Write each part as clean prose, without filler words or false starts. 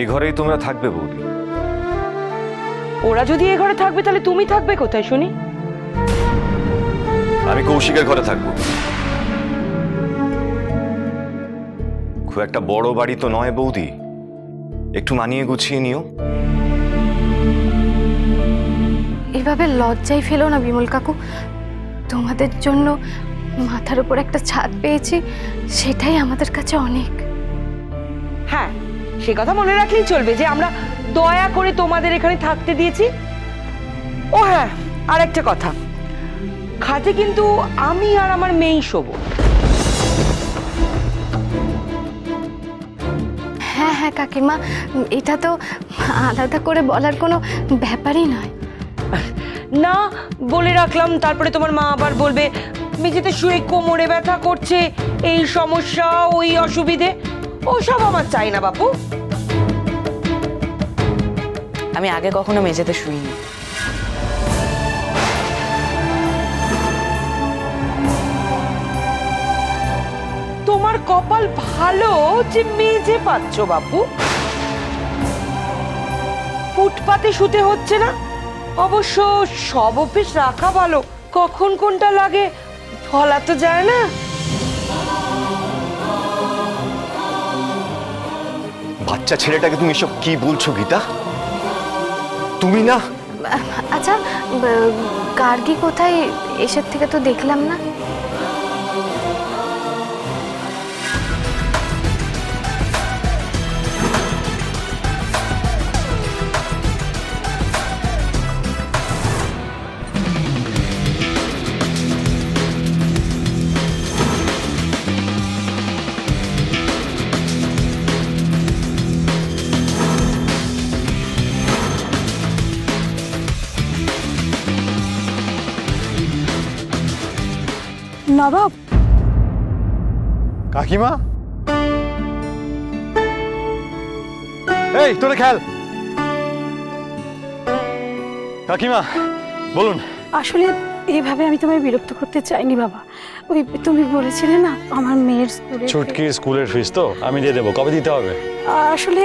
এ ঘরেই তোমরা থাকবে বৌদি? ওরা যদি এ ঘরে থাকবে তাহলে তুমি থাকবে কোথায় শুনি? আমি কৌশিকের ঘরে থাকবো। খুব একটা বড় বাড়ি তো নয় বৌদি, একটু মানিয়ে গুছিয়ে নিও। এভাবে লজ্জায় ফেলো না বিমল কাকু। তোমাদের জন্য মাথার উপর একটা ছাদ পেয়েছি, সেটাই আমাদের কাছে অনেক। হ্যাঁ, সে কথা মনে রাখলেই চলবে যে আমরা দয়া করে তোমাদের এখানে থাকতে দিয়েছি। ও হ্যাঁ, আর একটা কথা, খাটে কিন্তু আমি আর আমার মেয়েই শোবো। হ্যাঁ হ্যাঁ কাকিমা, এটা তো আলাদা করে বলার কোনো ব্যাপারই নয়। না বলে রাখলাম, তারপরে তোমার মা আবার বলবে মেঝেতে শুয়ে কোমরে ব্যথা করছে, এই সমস্যা ওই অসুবিধে, ওসব আমার চাই না বাপু। আমি আগে কখনো মেঝেতে শুইনি। তোমার কপাল ভালো যে মেঝে পাচ্ছ বাপু, ফুটপাতে শুতে হচ্ছে না। অবশ্য সব অভ্যেস রাখা ভালো, কখন কোনটা লাগে বলা তো যায় না। বাচ্চা ছেলেটাকে তুমি এসব কি বলছো গীতা? তুমি না। আচ্ছা, গার্গী কোথায়? এসব থেকে তো দেখলাম না। নবাব, কাকিমা, এই তোরে খেল। কাকিমা বলুন। আসলে এভাবে আমি তোমায় বিরক্ত করতে চাইনি বাবা। ওই তুমি বলেছিলে না আমার মেয়ের স্কুলে ছুটকির স্কুলের ফিস তো আমি দিয়ে দেবো। কবে দিতে হবে? আসলে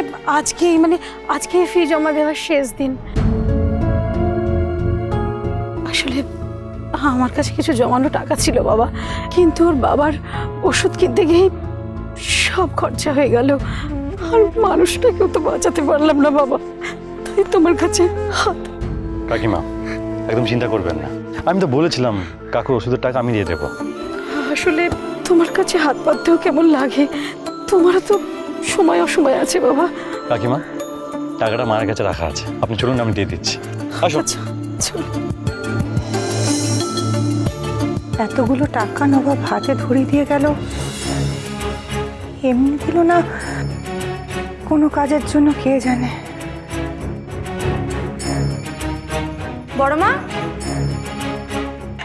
আজকে ফি জমা দেওয়ার শেষ দিন। আসলে আমার কাছে কিছু জমানো টাকা ছিল বাবা, কিন্তু ওর বাবার ওষুধ কিনতে গিয়ে সব খরচা হয়ে গেল। আর মানুষটাকেও তো বাঁচাতে পারলাম না বাবা, তাই তোমার কাছে হাত। কাকিমা একদম চিন্তা করবেন না, আমি তো বলেছিলাম কাকুর ওষুধের টাকা আমি দিয়ে দেবো। আসলে তোমার কাছে হাত পাততেও কেমন লাগে, তোমারও তো সময় অসময় আছে বাবা। কাকিমা টাকাটা মায়ের কাছে রাখা আছে, আপনি চলুন আমি দিয়ে দিচ্ছি। আসুন। আচ্ছা, চলো। এতগুলো টাকা নবাব হাতে ধরিয়ে দিয়ে গেল, এমনি দিল না কোনো কাজের জন্য, কে জানে। বড় মা,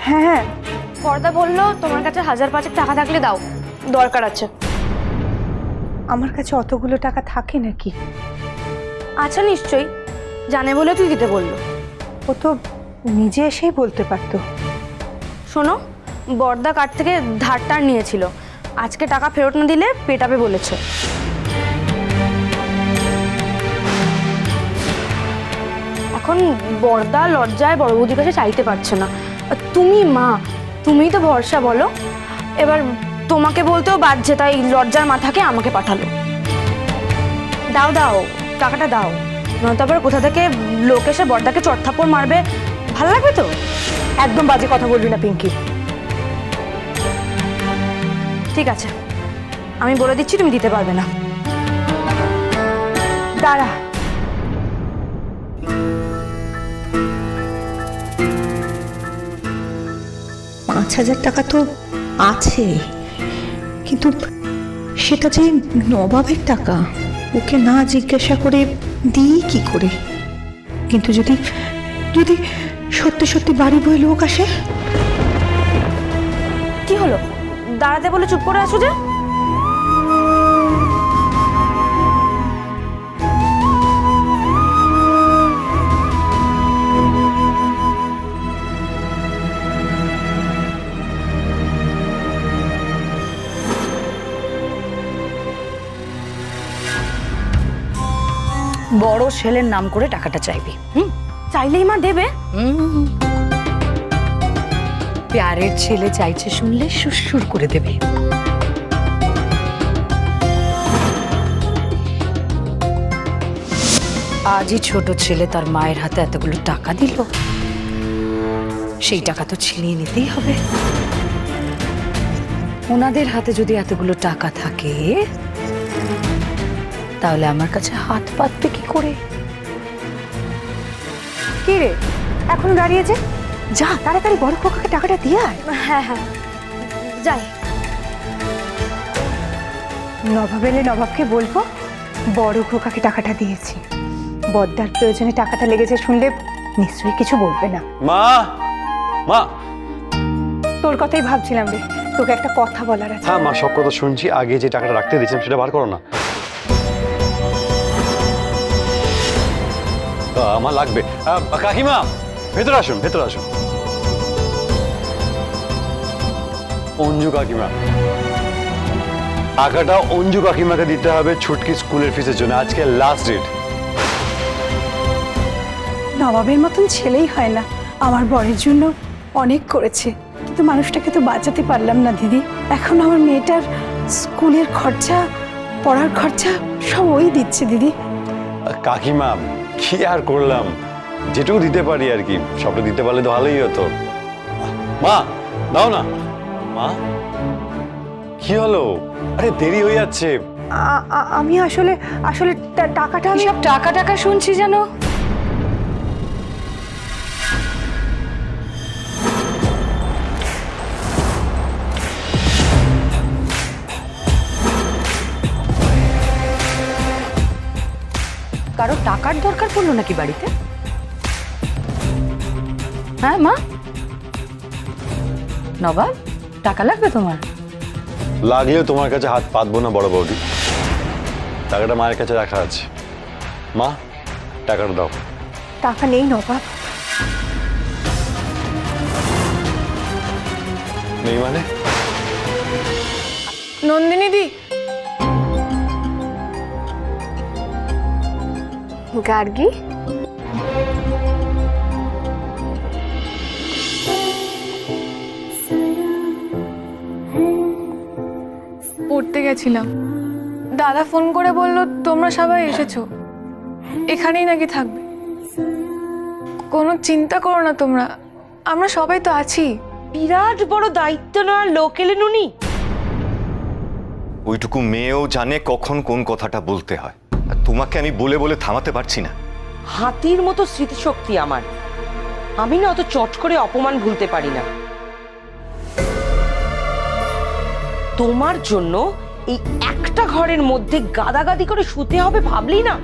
হ্যাঁ, পর্দা বললো তোমার কাছে 1000-5 টাকা থাকলে দাও, দরকার আছে। আমার কাছে অতগুলো টাকা থাকে নাকি? আচ্ছা নিশ্চয়ই, জানে বলে তুই দিতে বললো। ও তো নিজে এসেই বলতে পারতো। শোনো, বর্দা কার্ড থেকে ধারটার নিয়েছিল, আজকে টাকা ফেরত না দিলে পেটাবে বলেছে। এখন বর্দা লজ্জায় বড় বৌদির কাছে চাইতে পারছে না। তুমি মা, তুমিই তো ভরসা বলো। এবার তোমাকে বলতেও বাধ্য, তাই লজ্জার মাথাকে আমাকে পাঠালো। দাও দাও, টাকাটা দাও, নয়তো আবার কোথা থেকে লোক এসে বর্দাকে চড়থাপ্পড় মারবে, ভালো লাগবে তো? একদম বাজে কথা বলবি না পিঙ্কি। ঠিক আছে, আমি বলে দিচ্ছি তুমি দিতে পারবে না। দাঁড়া, 5,000 টাকা তো আছে, কিন্তু সেটা যে নবাবের টাকা, ওকে না জিজ্ঞাসা করে দিই কি করে? কিন্তু যদি যদি সত্যি সত্যি বাড়ি বয়ে লোক আসে? কি হলো, দাঁড়াতে বলে চুপ করে আছো যে? বড় ছেলের নাম করে টাকাটা চাইবি। চাইলেই মা দেবে? প্যারের ছেলে চাইছে শুনলে সুরসুর করে দেবে। আজই ছোট ছেলে তার মায়ের হাতে এতগুলো টাকা দিল, সেই টাকা তো ছিনিয়ে নিতেই হবে। ওনাদের হাতে যদি এতগুলো টাকা থাকে তাহলে আমার কাছে হাত পাতবে কি করে? কি রে এখনো দাঁড়িয়েছে? যা তাড়াতাড়ি বড় খোকাকে টাকাটা দিয়ে আয়। হ্যাঁ হ্যাঁ যাই। নবাব এলে নবাবকে বলবো বড় খোকাকে টাকাটা দিয়েছি। বদ্দার প্রয়োজনে টাকাটা লেগেছে শুনলে নিশ্চয়ই কিছু বলবে না। মা, মা। তোর কথাই ভাবছিলাম রে, তোকে একটা কথা বলার আছে। হ্যাঁ মা, সব কথা শুনছি। আগে যে টাকাটা রাখতে দিয়েছিলাম সেটা বার করো না। আমার লাগবে। কাকিমা, ভেতরে আসুন, ভেতরে আসুন। অঞ্জু কাকিমা, টাকাটা অঞ্জু কাকিমাকে দিতে হবে ছুটকি স্কুলের ফিসের জন্য। আজকে লাস্ট ডেট। নবাবের মতন ছেলেই হয় না, আমার বরের জন্য অনেক করেছে, কিন্তু মানুষটাকে তো বাঁচাতে পারলাম না দিদি। এখন আমার মেয়েটার স্কুলের খরচা, পড়ার খরচা সব ওই দিচ্ছে দিদি। কাকিমা, কি আর করলাম, যেটুকু দিতে পারি আর কি। সবটা দিতে পারলে তো ভালোই হতো। মা, দাও না। মা, কি হলো? আরে দেরি হয়ে যাচ্ছে। আমি আসলে আসলে টাকাটা আমি সব টাকা টাকা শুনছি যেন। কারো টাকার দরকার পড়লো নাকি বাড়িতে? হ্যাঁ মা, নবাব টাকা লাগবে তোমার? লাগলেও তোমার কাছে হাত পাতবো না বড় বৌদি। টাকাটা মায়ের কাছে রাখা আছে। মা, টাকাটা দাও। টাকা নেই নবাব। নেই মানে? নন্দিনী দি, গার্গী, পড়তে গেছিলাম, দাদা ফোন করে বলল তোমরা সবাই এসেছো, এখানেই নাকি থাকবে। কোনো চিন্তা করো না তোমরা, আমরা সবাই তো আছি। বিরাট বড় দায়িত্ব নেওয়ার লোক এলেন উনি। ওইটুকু মেয়েও জানে কখন কোন কথাটা বলতে হয়, আর তোমাকে আমি বলে বলে থামাতে পারছি না। হাতির মতো স্মৃতিশক্তি আমার, আমি না অত চট করে অপমান ভুলতে পারি না। তোমার জন্য এই একটা ঘরের মধ্যে গাদাগাদি করে শুতে হবে ভাবলেই না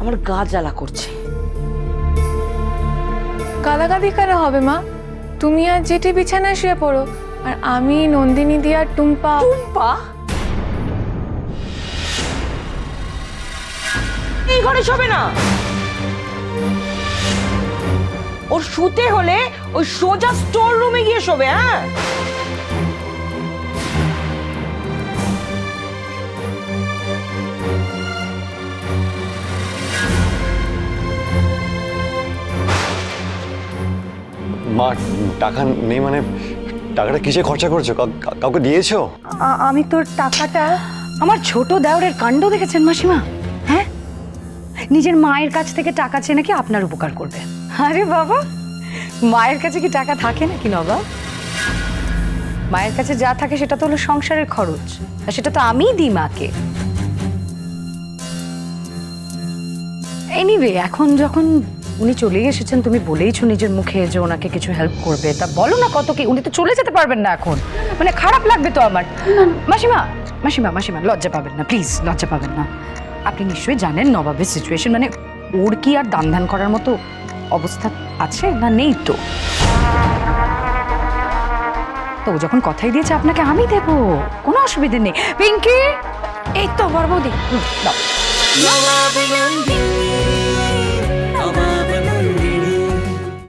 আমার গা জ্বালা করছে। গালাগালি কেন হবে মা? তুমি আর জেঠি বিছানায় শুয়ে পড়ো, আর আমি, নন্দিনী দি আর টুম্পা। টুম্পা এই ঘরে শোবে না। ওর শুতে হলে ওই সোজা স্টোর রুমে গিয়ে শোবে। হ্যাঁ, মা, টাকা নেই মানে? টাকাটা কিসে খরচা করছো? কাউকে দিয়েছো? আমি তোর টাকাটা। আমার ছোট দেওরের কাণ্ড দেখেছেন মাসিমা? হ্যাঁ, নিজের মায়ের কাছ থেকে টাকা চেয়ে নাকি আপনার উপকার করবে। আরে বাবা, মায়ের কাছে কি টাকা থাকে নাকি নবাব? মায়ের কাছে যা থাকে সেটা তো হলো সংসারের খরচ, আর সেটা তো আমিই দিই মাকে। এনিওয়ে, এখন যখন উনি চলে এসেছেন, তুমি বলেইছো নিজের মুখে যে ওনাকে কিছু হেল্প করবে, তা বলো না কত কি। উনি তো চলে যেতে পারবেন না এখন, মানে খারাপ লাগবে তো আমার। মাসিমা, মাসিমা, মাসিমা, লজ্জা পাবেন না প্লিজ, লজ্জা পাবেন না। আপনি নিশ্চয়ই জানেন নবাবের সিচুয়েশন, মানে ওর কি আর দান ধ্যান করার মতো অবস্থা আছে না? নেই তো। তো ও যখন কথাই দিয়েছে আপনাকে আমি দেব, কোনো অসুবিধে নেই। পিঙ্কি, এই তো বড় বৌদি। দাও।